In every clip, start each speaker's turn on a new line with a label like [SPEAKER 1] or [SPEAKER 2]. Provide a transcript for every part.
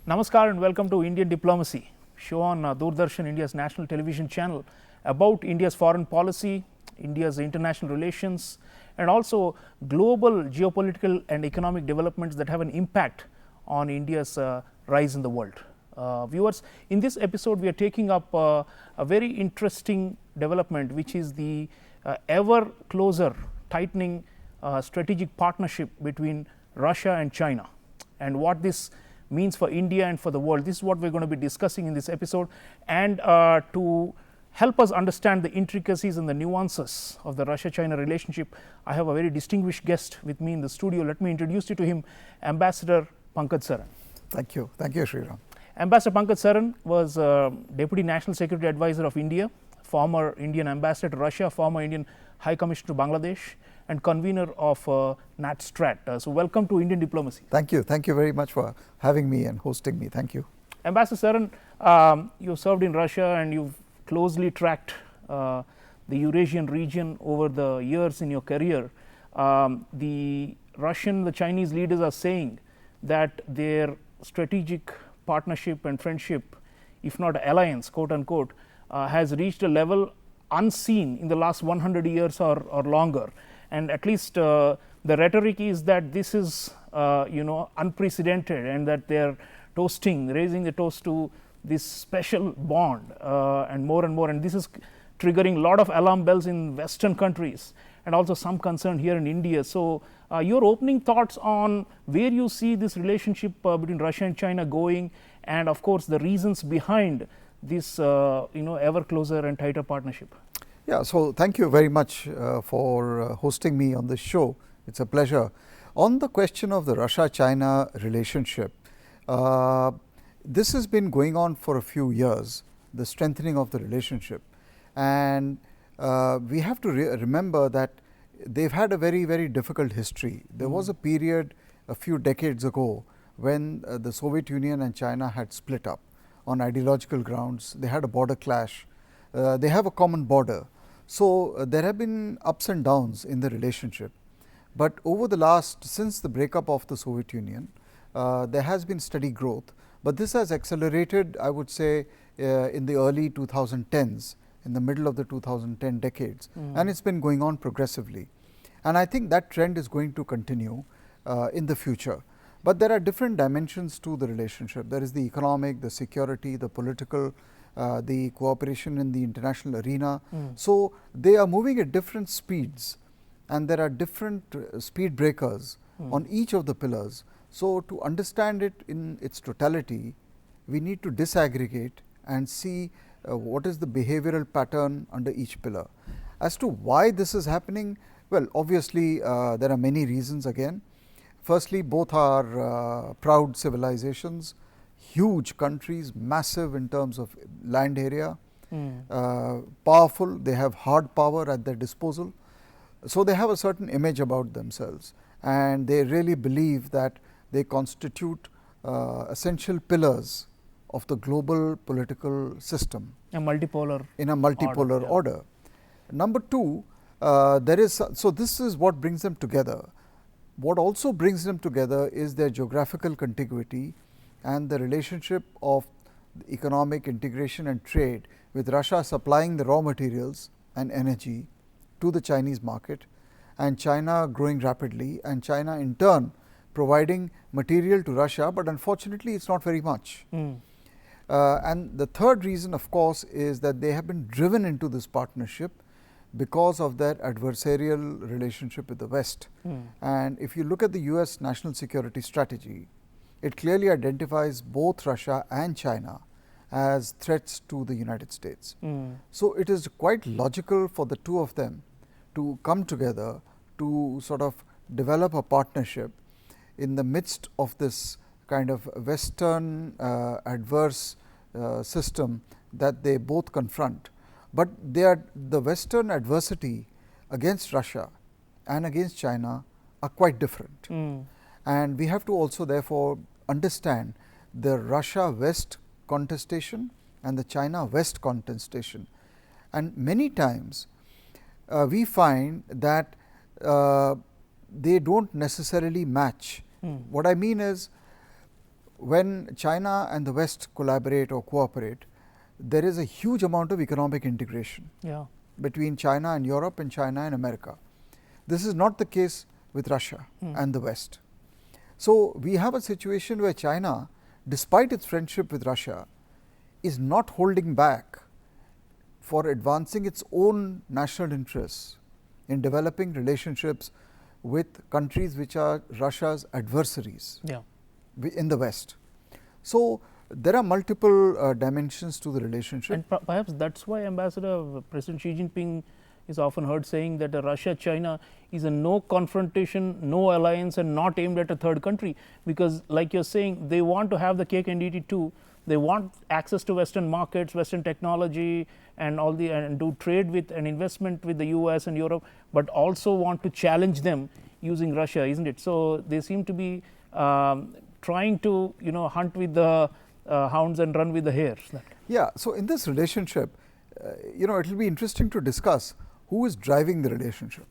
[SPEAKER 1] Namaskar and welcome to Indian Diplomacy, show on Doordarshan, India's national television channel, about India's foreign policy, India's international relations, and also global geopolitical and economic developments that have an impact on India's rise in the world. Viewers, in this episode we are taking up a very interesting development, which is the ever closer tightening strategic partnership between Russia and China, and what this means for India and for the world. This is what we are going to be discussing in this episode, and to help us understand the intricacies and the nuances of the Russia-China relationship, I have a very distinguished guest with me in the studio. Let me introduce you to him, Ambassador Pankaj Saran.
[SPEAKER 2] Thank you, Sreeram.
[SPEAKER 1] Ambassador Pankaj Saran was Deputy National Security Advisor of India, former Indian Ambassador to Russia, former Indian High Commissioner to Bangladesh, and convener of NatStrat. So welcome to Indian Diplomacy.
[SPEAKER 2] Thank you very much for having me and hosting me. Thank you.
[SPEAKER 1] Ambassador Saran, you served in Russia and you've closely tracked the Eurasian region over the years in your career. The Russian, the Chinese leaders are saying that their strategic partnership and friendship, if not alliance, quote unquote, has reached a level unseen in the last 100 years or longer. And at least the rhetoric is that this is unprecedented, and that they are raising the toast to this special bond and more, and this is triggering a lot of alarm bells in Western countries and also some concern here in India. So your opening thoughts on where you see this relationship between Russia and China going, and of course the reasons behind this ever closer and tighter partnership.
[SPEAKER 2] Yeah, so thank you very much for hosting me on this show. It's a pleasure. On the question of the Russia-China relationship, this has been going on for a few years, the strengthening of the relationship, and we have to remember that they've had a very, very difficult history. There was a period a few decades ago when the Soviet Union and China had split up on ideological grounds. They had a border clash. They have a common border. So there have been ups and downs in the relationship. But over the since the breakup of the Soviet Union, there has been steady growth. But this has accelerated, I would say, in the early 2010s, in the middle of the 2010 decades. And it's been going on progressively. And I think that trend is going to continue in the future. But there are different dimensions to the relationship. There is the economic, the security, the political, the cooperation in the international arena. So they are moving at different speeds, and there are different speed breakers on each of the pillars. So to understand it in its totality, we need to disaggregate and see what is the behavioral pattern under each pillar. As to why this is happening, well, obviously there are many reasons again. Firstly, both are proud civilizations, huge countries, massive in terms of land area, powerful, they have hard power at their disposal. So they have a certain image about themselves, and they really believe that they constitute essential pillars of the global political system.
[SPEAKER 1] In a
[SPEAKER 2] multipolar order. Number two, so this is what brings them together. What also brings them together is their geographical contiguity and the relationship of economic integration and trade, with Russia supplying the raw materials and energy to the Chinese market, and China growing rapidly, and China in turn providing material to Russia, but unfortunately it's not very much. And the third reason, of course, is that they have been driven into this partnership because of their adversarial relationship with the West. And if you look at the US national security strategy, it clearly identifies both Russia and China as threats to the United States. So it is quite logical for the two of them to come together to sort of develop a partnership in the midst of this kind of Western adverse system that they both confront. But the Western adversity against Russia and against China are quite different. And we have to also therefore understand the Russia-West contestation and the China-West contestation. And many times we find that they don't necessarily match. What I mean is, when China and the West collaborate or cooperate, there is a huge amount of economic integration between China and Europe and China and America. This is not the case with Russia and the West. So, we have a situation where China, despite its friendship with Russia, is not holding back for advancing its own national interests in developing relationships with countries which are Russia's adversaries in the West. So, there are multiple dimensions to the relationship.
[SPEAKER 1] And perhaps that is why Ambassador President Xi Jinping is often heard saying that Russia-China is a no confrontation, no alliance and not aimed at a third country, because like you are saying, they want to have the cake and eat it too. They want access to Western markets, Western technology and all the and do trade with and investment with the US and Europe, but also want to challenge them using Russia, isn't it? So, they seem to be trying to hunt with the hounds and run with the hares.
[SPEAKER 2] Yeah. So, in this relationship, it will be interesting to discuss who is driving the relationship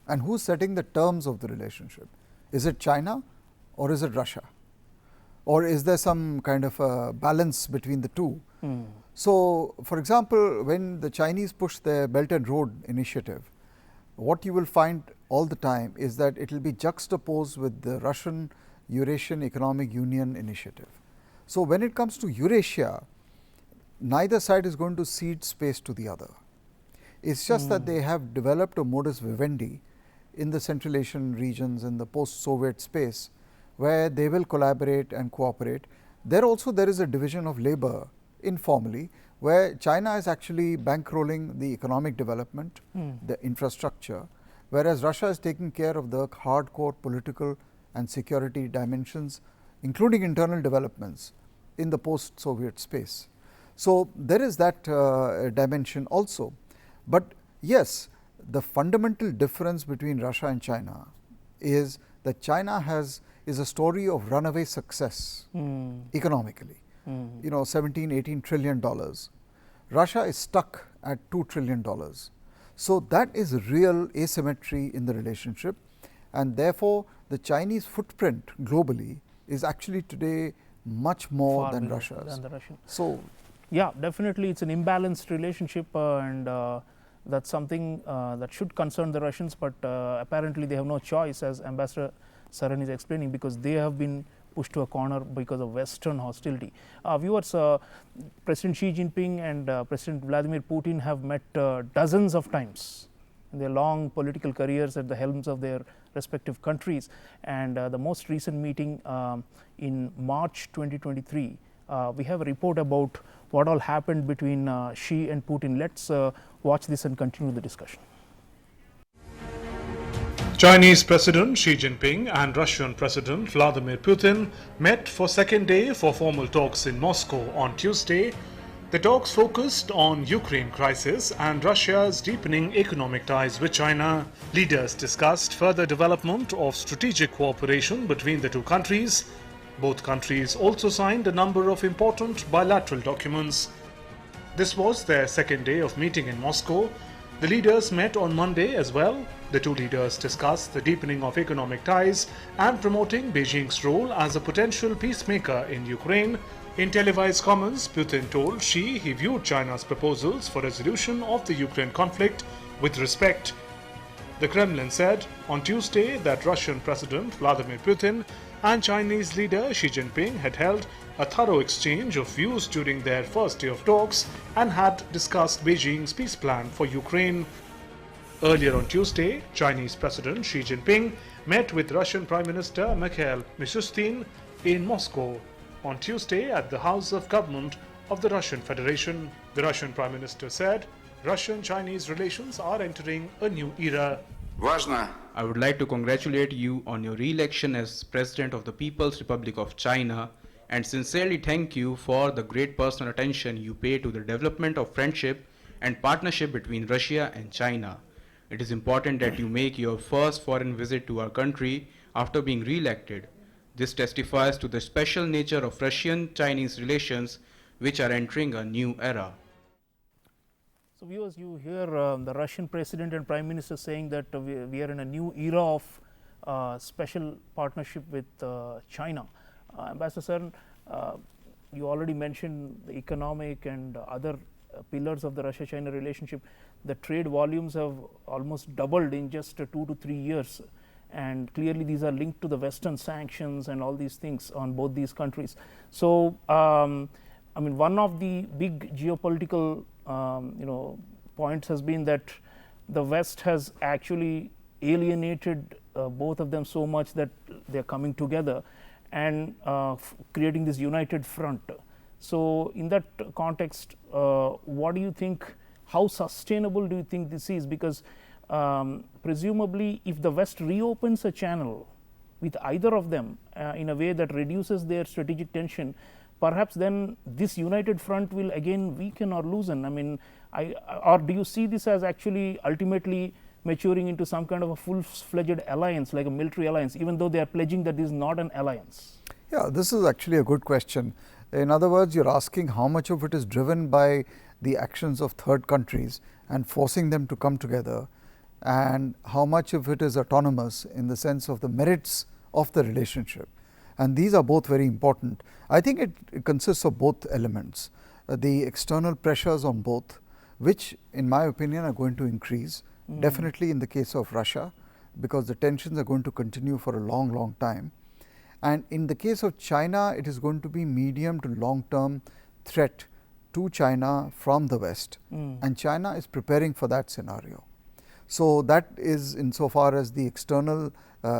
[SPEAKER 2] and who is setting the terms of the relationship. Is it China or is it Russia? Or is there some kind of a balance between the two? So, for example, when the Chinese push their Belt and Road initiative, what you will find all the time is that it will be juxtaposed with the Russian Eurasian Economic Union initiative. So, when it comes to Eurasia, neither side is going to cede space to the other. It is just that they have developed a modus vivendi in the Central Asian regions, in the post-Soviet space, where they will collaborate and cooperate. There also there is a division of labor informally, where China is actually bankrolling the economic development, the infrastructure, whereas Russia is taking care of the hardcore political and security dimensions, including internal developments in the post-Soviet space. So, there is that dimension also, but yes, the fundamental difference between Russia and China is that China is a story of runaway success economically, 17–18 trillion dollars. Russia is stuck at $2 trillion. So, that is real asymmetry in the relationship, and therefore, the Chinese footprint globally is actually today much more than Russia's. So,
[SPEAKER 1] yeah, definitely it is an imbalanced relationship, and that is something that should concern the Russians, but apparently they have no choice, as Ambassador Saran is explaining, because they have been pushed to a corner because of Western hostility. Viewers, President Xi Jinping and President Vladimir Putin have met dozens of times in their long political careers at the helms of their respective countries, and the most recent meeting in March 2023, we have a report about what all happened between Xi and Putin. Let us watch this and continue the discussion.
[SPEAKER 3] Chinese President Xi Jinping and Russian President Vladimir Putin met for second day for formal talks in Moscow on Tuesday. The talks focused on Ukraine crisis and Russia's deepening economic ties with China. Leaders discussed further development of strategic cooperation between the two countries. Both countries also signed a number of important bilateral documents. This was their second day of meeting in Moscow. The leaders met on Monday as well. The two leaders discussed the deepening of economic ties and promoting Beijing's role as a potential peacemaker in Ukraine. In televised comments, Putin told Xi he viewed China's proposals for resolution of the Ukraine conflict with respect. The Kremlin said on Tuesday that Russian President Vladimir Putin and Chinese leader Xi Jinping had held a thorough exchange of views during their first day of talks and had discussed Beijing's peace plan for Ukraine. Earlier on Tuesday, Chinese President Xi Jinping met with Russian Prime Minister Mikhail Mishustin in Moscow on Tuesday at the House of Government of the Russian Federation. The Russian Prime Minister said Russian-Chinese relations are entering a new era.
[SPEAKER 4] I would like to congratulate you on your re-election as President of the People's Republic of China and sincerely thank you for the great personal attention you pay to the development of friendship and partnership between Russia and China. It is important that you make your first foreign visit to our country after being re-elected. This testifies to the special nature of Russian-Chinese relations, which are entering a new era.
[SPEAKER 1] So, viewers, you hear the Russian President and Prime Minister saying that we are in a new era of special partnership with China. Ambassador Saran, You already mentioned the economic and other pillars of the Russia-China relationship. The trade volumes have almost doubled in just 2 to 3 years, and clearly these are linked to the Western sanctions and all these things on both these countries. So, I mean, one of the big geopolitical points has been that the West has actually alienated both of them so much that they are coming together and creating this united front. So, in that context, what do you think, how sustainable do you think this is? Because presumably if the West reopens a channel with either of them in a way that reduces their strategic tension, perhaps then this united front will again weaken or loosen. I mean, or do you see this as actually ultimately maturing into some kind of a full-fledged alliance, like a military alliance, even though they are pledging that this is not an alliance?
[SPEAKER 2] Yeah, this is actually a good question. In other words, you're asking how much of it is driven by the actions of third countries and forcing them to come together, and how much of it is autonomous in the sense of the merits of the relationship. And these are both very important. I think it consists of both elements. The external pressures on both, which in my opinion are going to increase, definitely in the case of Russia, because the tensions are going to continue for a long time. And in the case of China, it is going to be medium to long term threat to China from the West, and China is preparing for that scenario. So, that is insofar as the external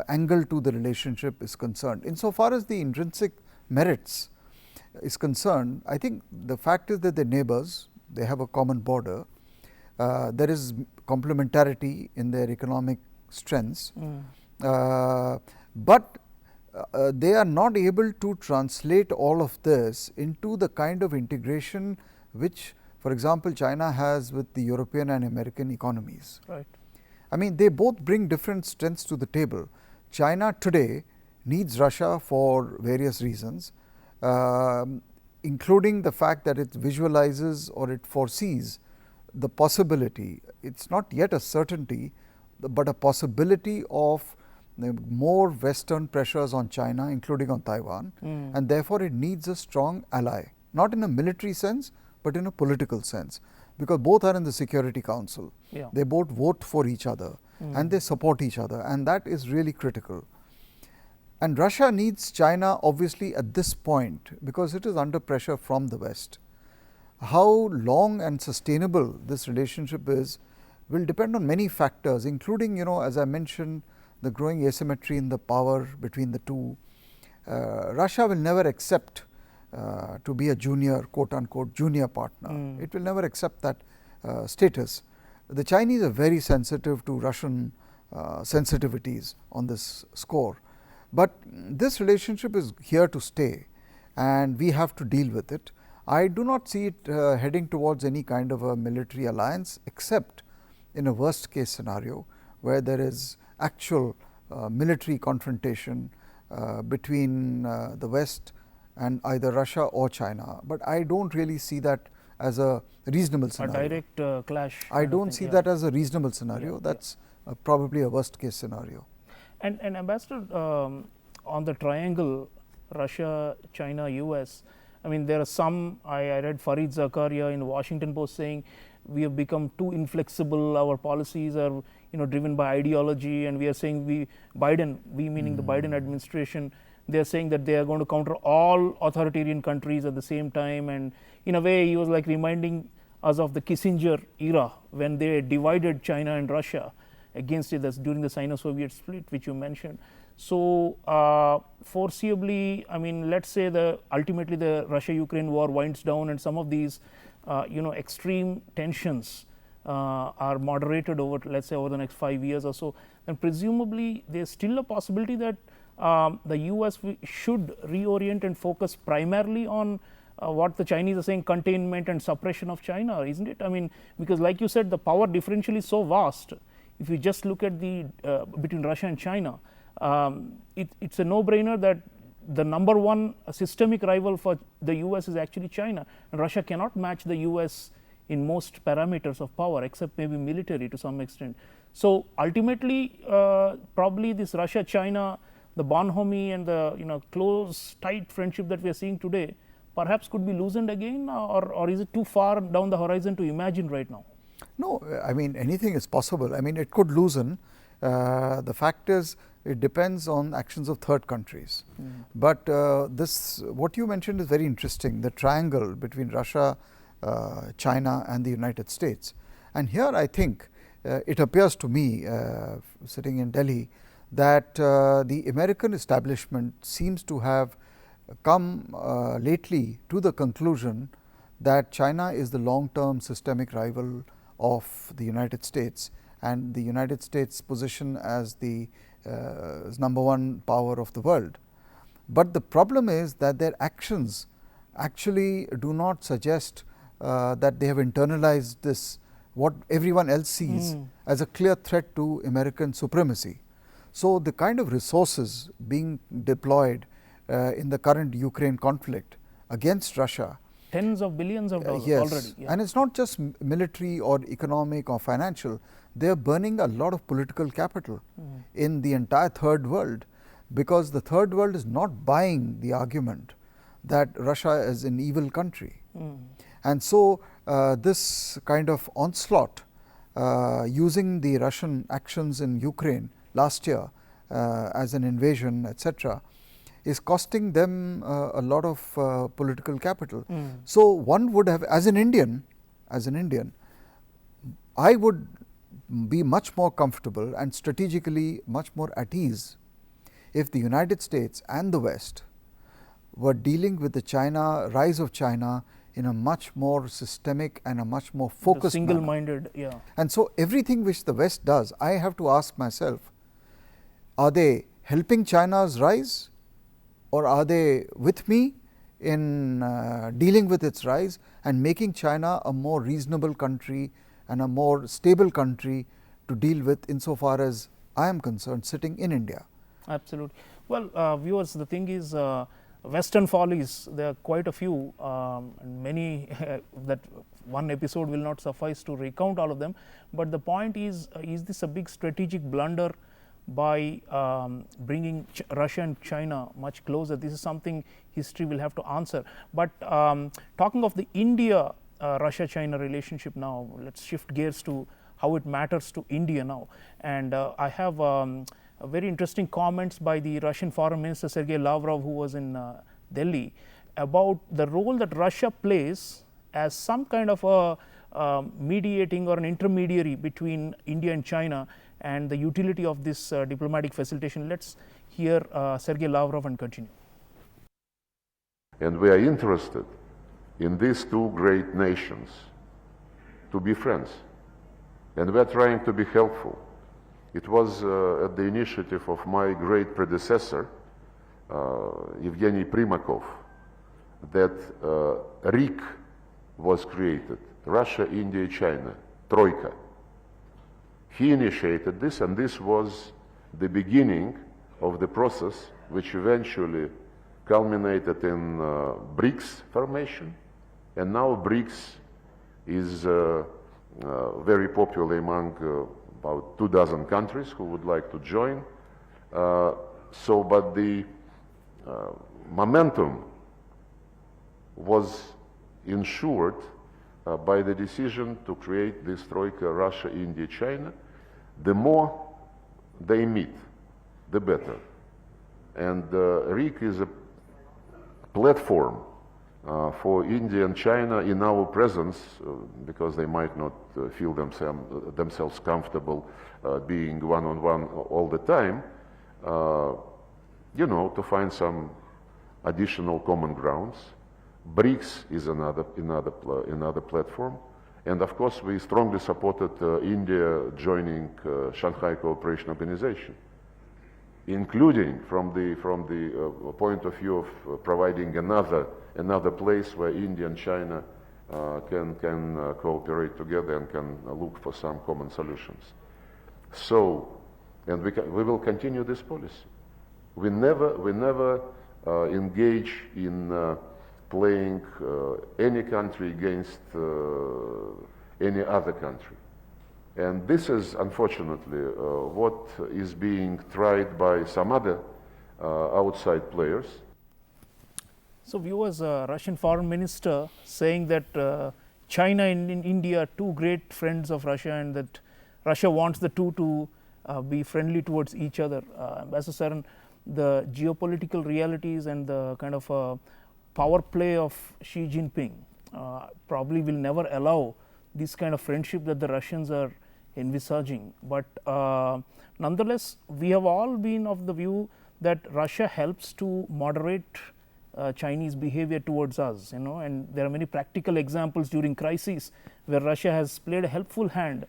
[SPEAKER 2] angle to the relationship is concerned. Insofar as the intrinsic merits is concerned, I think the fact is that they are neighbors, they have a common border, there is complementarity in their economic strengths, but they are not able to translate all of this into the kind of integration which, for example, China has with the European and American economies.
[SPEAKER 1] Right.
[SPEAKER 2] I mean, they both bring different strengths to the table. China today needs Russia for various reasons, including the fact that it visualizes or it foresees the possibility, it is not yet a certainty, but a possibility of more Western pressures on China, including on Taiwan, and therefore it needs a strong ally, not in a military sense, but in a political sense, because both are in the Security Council.
[SPEAKER 1] Yeah.
[SPEAKER 2] They both vote for each other and they support each other, and that is really critical. And Russia needs China obviously at this point, because it is under pressure from the West. How long and sustainable this relationship is will depend on many factors, including, as I mentioned, the growing asymmetry in the power between the two. Russia will never accept to be a junior, quote unquote, junior partner. It will never accept that status. The Chinese are very sensitive to Russian sensitivities on this score, but this relationship is here to stay and we have to deal with it. I do not see it heading towards any kind of a military alliance, except in a worst case scenario where there is actual military confrontation between the West and either Russia or China, but I do not really see that as a reasonable scenario.
[SPEAKER 1] A direct clash.
[SPEAKER 2] I do not see that as a reasonable scenario. That is probably a worst case scenario.
[SPEAKER 1] And Ambassador, on the triangle Russia, China, US, I mean, there are some, I read Fareed Zakaria in the Washington Post saying we have become too inflexible, our policies are driven by ideology, and we are saying we meaning the Biden administration, they are saying that they are going to counter all authoritarian countries at the same time, and in a way he was like reminding us of the Kissinger era when they divided China and Russia against it, that's during the Sino-Soviet split which you mentioned. So, foreseeably, I mean, let us say ultimately the Russia-Ukraine war winds down and some of these extreme tensions are moderated over, let us say, over the next 5 years or so, then presumably there is still a possibility that the US should reorient and focus primarily on what the Chinese are saying, containment and suppression of China, isn't it? I mean, because like you said, the power differential is so vast. If you just look at the between Russia and China, it's a no-brainer that the number one systemic rival for the US is actually China, and Russia cannot match the US in most parameters of power, except maybe military to some extent. So, ultimately probably this Russia-China the bonhomie and the close, tight friendship that we are seeing today perhaps could be loosened again, or is it too far down the horizon to imagine right now?
[SPEAKER 2] No, I mean anything is possible. I mean it could loosen. The fact is it depends on actions of third countries. But this what you mentioned is very interesting, the triangle between Russia, China and the United States. And here I think it appears to me sitting in Delhi that the American establishment seems to have come lately to the conclusion that China is the long-term systemic rival of the United States, and the United States' position as the number one power of the world. But the problem is that their actions actually do not suggest that they have internalized this, what everyone else sees as a clear threat to American supremacy. So, the kind of resources being deployed in the current Ukraine conflict against Russia,
[SPEAKER 1] tens of billions of dollars
[SPEAKER 2] yes,
[SPEAKER 1] already. Yeah.
[SPEAKER 2] And it is not just military or economic or financial, they are burning a lot of political capital in the entire third world, because the third world is not buying the argument that Russia is an evil country. And so, this kind of onslaught using the Russian actions in Ukraine last year as an invasion, etc., is costing them a lot of political capital. So, one would have, as an Indian, I would be much more comfortable and strategically much more at ease if the United States and the West were dealing with the rise of China in a much more systemic and a much more focused
[SPEAKER 1] single-minded, yeah.
[SPEAKER 2] And so, everything which the West does, I have to ask myself, are they helping China's rise, or are they with me in dealing with its rise and making China a more reasonable country and a more stable country to deal with, insofar as I am concerned, sitting in India?
[SPEAKER 1] Absolutely. Well, viewers, the thing is, Western follies, there are quite a few, and many that one episode will not suffice to recount all of them. But the point is this a big strategic blunder by bringing Russia and China much closer? This is something history will have to answer. But talking of the India Russia-China relationship now, let's shift gears to how it matters to India now. And I have very interesting comments by the Russian Foreign Minister Sergei Lavrov, who was in Delhi, about the role that Russia plays as some kind of a mediating or an intermediary between India and China, and the utility of this diplomatic facilitation. Let's hear Sergei Lavrov and continue.
[SPEAKER 5] And we are interested in these two great nations to be friends, and we are trying to be helpful. It was at the initiative of my great predecessor, Evgeny Primakov, that RIC was created, Russia, India, China, Troika. He initiated this, and this was the beginning of the process which eventually culminated in BRICS formation, and now BRICS is very popular among about 24 countries who would like to join. But the momentum was ensured by the decision to create this Troika, Russia, India, China. The more they meet, the better. And RIC is a platform for India and China in our presence, because they might not feel themselves comfortable being one-on-one all the time, to find some additional common grounds. BRICS is another platform. And of course, we strongly supported India joining Shanghai Cooperation Organization, including from the point of view of providing another place where India and China can cooperate together and can look for some common solutions. So, and we will continue this policy. We never engage in playing any country against any other country. And this is unfortunately what is being tried by some other outside players.
[SPEAKER 1] So, viewers, Russian foreign minister saying that China and India are two great friends of Russia, and that Russia wants the two to be friendly towards each other. Ambassador Saran, the geopolitical realities and the kind of power play of Xi Jinping probably will never allow this kind of friendship that the Russians are envisaging. But nonetheless, we have all been of the view that Russia helps to moderate Chinese behavior towards us, and there are many practical examples during crises where Russia has played a helpful hand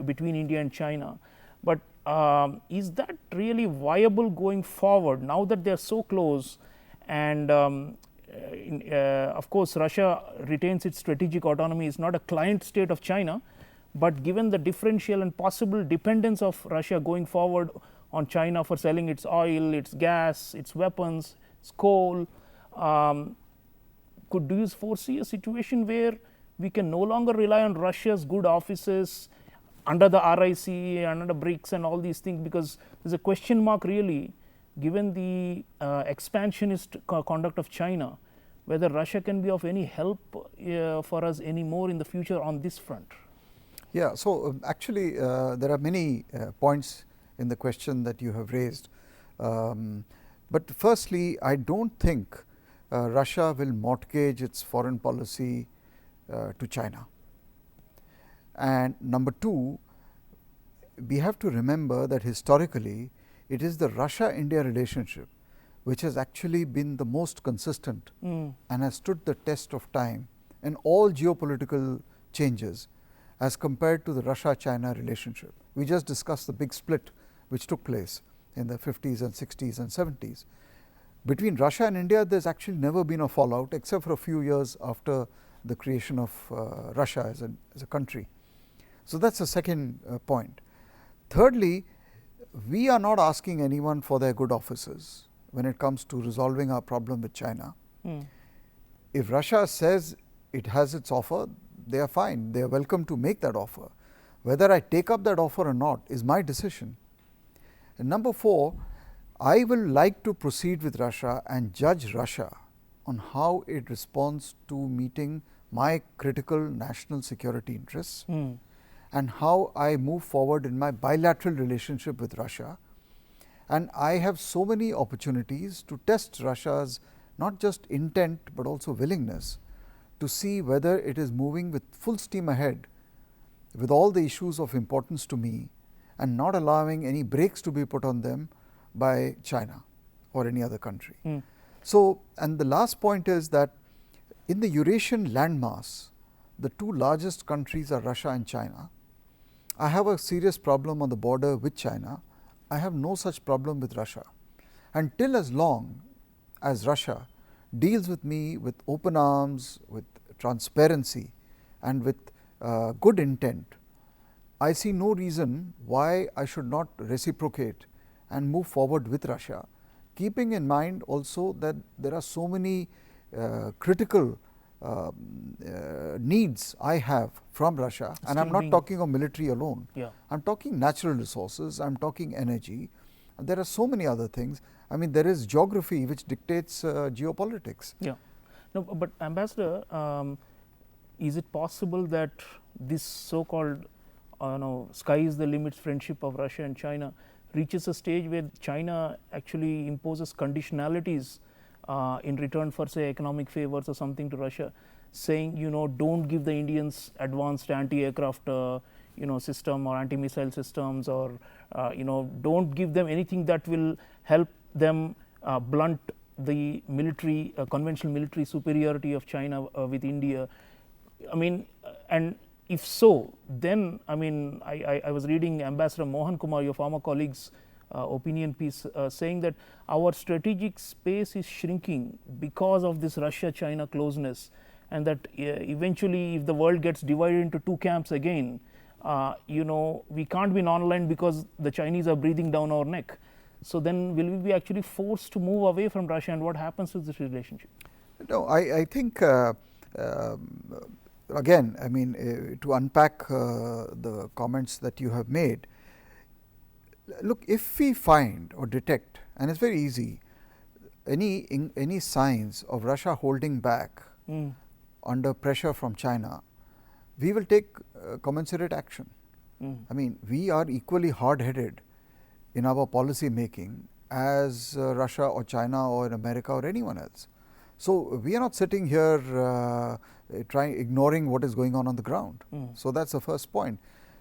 [SPEAKER 1] between India and China. But is that really viable going forward now that they are so close? And of course, Russia retains its strategic autonomy, is not a client state of China, but given the differential and possible dependence of Russia going forward on China for selling its oil, its gas, its weapons, its coal, do you foresee a situation where we can no longer rely on Russia's good offices under the RIC, under the BRICS and all these things, because there is a question mark really, given the expansionist conduct of China, whether Russia can be of any help for us anymore in the future on this front?
[SPEAKER 2] Yeah, so actually there are many points in the question that you have raised. But firstly, I don't think Russia will mortgage its foreign policy to China. And number two, we have to remember that historically it is the Russia-India relationship which has actually been the most consistent and has stood the test of time in all geopolitical changes as compared to the Russia-China relationship. We just discussed the big split which took place in the 50s and 60s and 70s. Between Russia and India, there has actually never been a fallout except for a few years after the creation of Russia as a country. So, that is the second point. Thirdly, we are not asking anyone for their good offices when it comes to resolving our problem with China. If Russia says it has its offer, they are fine, they are welcome to make that offer. Whether I take up that offer or not is my decision. And number four, I will like to proceed with Russia and judge Russia on how it responds to meeting my critical national security interests and how I move forward in my bilateral relationship with Russia. And I have so many opportunities to test Russia's not just intent, but also willingness to see whether it is moving with full steam ahead with all the issues of importance to me and not allowing any brakes to be put on them by China or any other country. So, and the last point is that in the Eurasian landmass, the two largest countries are Russia and China. I have a serious problem on the border with China. I have no such problem with Russia. Until as long as Russia deals with me with open arms, with transparency and with good intent, I see no reason why I should not reciprocate and move forward with Russia, keeping in mind also that there are so many critical needs I have from Russia, and I am not talking of military alone. I am talking natural resources, I am talking energy, there are so many other things. I mean, there is geography which dictates geopolitics.
[SPEAKER 1] No, but Ambassador, is it possible that this so-called sky is the limit friendship of Russia and China reaches a stage where China actually imposes conditionalities in return for, say, economic favors or something to Russia, saying, don't give the Indians advanced anti-aircraft system or anti-missile systems, or don't give them anything that will help them blunt the military conventional military superiority of China with India. I mean, and if so, then I was reading Ambassador Mohan Kumar, your former colleague's opinion piece, saying that our strategic space is shrinking because of this Russia-China closeness, and that eventually if the world gets divided into two camps again, we can't be non-aligned because the Chinese are breathing down our neck. So then will we be actually forced to move away from Russia, and what happens to this relationship?
[SPEAKER 2] No, I think again, I mean, to unpack the comments that you have made, look, if we find or detect and it's very easy. Any signs of Russia holding back under pressure from China, we will take commensurate action. I mean, we are equally hard-headed in our policy making as Russia or China or America or anyone else. So, we are not sitting here ignoring what is going on the ground. So, that is the first point.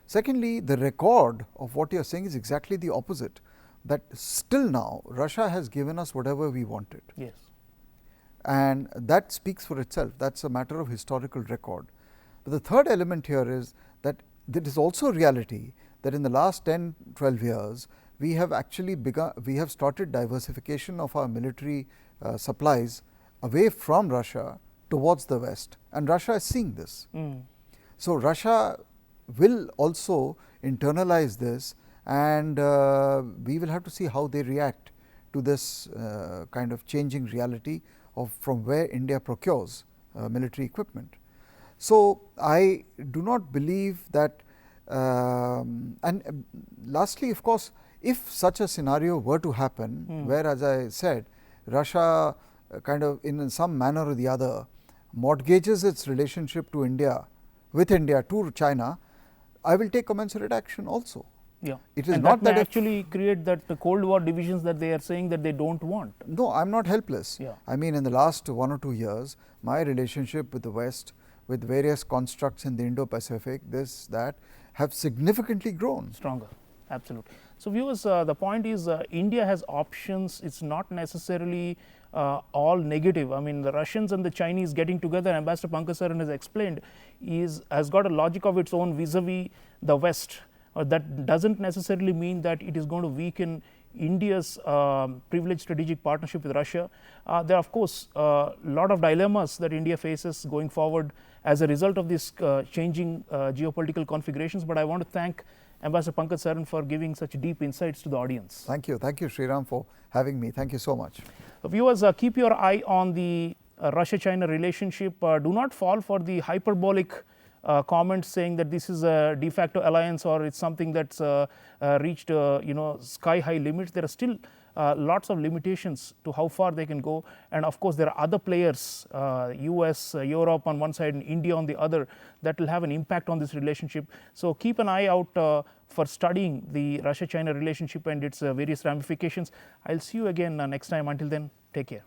[SPEAKER 2] Secondly, the record of what you are saying is exactly the opposite, that still now Russia has given us whatever we wanted.
[SPEAKER 1] Yes.
[SPEAKER 2] And that speaks for itself. That is a matter of historical record. But the third element here is that there is also a reality that in the last 10, 12 years, we have actually started diversification of our military supplies away from Russia towards the West, and Russia is seeing this. So, Russia will also internalize this, and we will have to see how they react to this kind of changing reality of from where India procures military equipment. So, I do not believe that and lastly, of course, if such a scenario were to happen, where, as I said, Russia kind of in some manner or the other mortgages its relationship to India, with India to China, I will take commensurate action also.
[SPEAKER 1] Yeah.
[SPEAKER 2] It is
[SPEAKER 1] and
[SPEAKER 2] not
[SPEAKER 1] that
[SPEAKER 2] that
[SPEAKER 1] actually create that Cold War divisions that they are saying that they do not want.
[SPEAKER 2] No, I am not helpless.
[SPEAKER 1] Yeah.
[SPEAKER 2] I mean, in the last 1 or 2 years, my relationship with the West, with various constructs in the Indo-Pacific, this, that, have significantly grown.
[SPEAKER 1] Stronger, absolutely. So, viewers, the point is India has options. It is not necessarily all negative. I mean, the Russians and the Chinese getting together, Ambassador Pankaj Saran has explained, has got a logic of its own vis-a-vis the West. That does not necessarily mean that it is going to weaken India's privileged strategic partnership with Russia. There are of course a lot of dilemmas that India faces going forward as a result of this changing geopolitical configurations, but I want to thank Ambassador Pankaj Saran for giving such deep insights to the audience.
[SPEAKER 2] Thank you. Thank you, Sreeram, for having me. Thank you so much.
[SPEAKER 1] Viewers, keep your eye on the Russia-China relationship. Do not fall for the hyperbolic comments saying that this is a de facto alliance or it's something that's reached sky high limits. There are still lots of limitations to how far they can go, and of course there are other players, US, Europe on one side and India on the other, that will have an impact on this relationship. So keep an eye out for studying the Russia-China relationship and its various ramifications. I'll see you again next time. Until then, take care.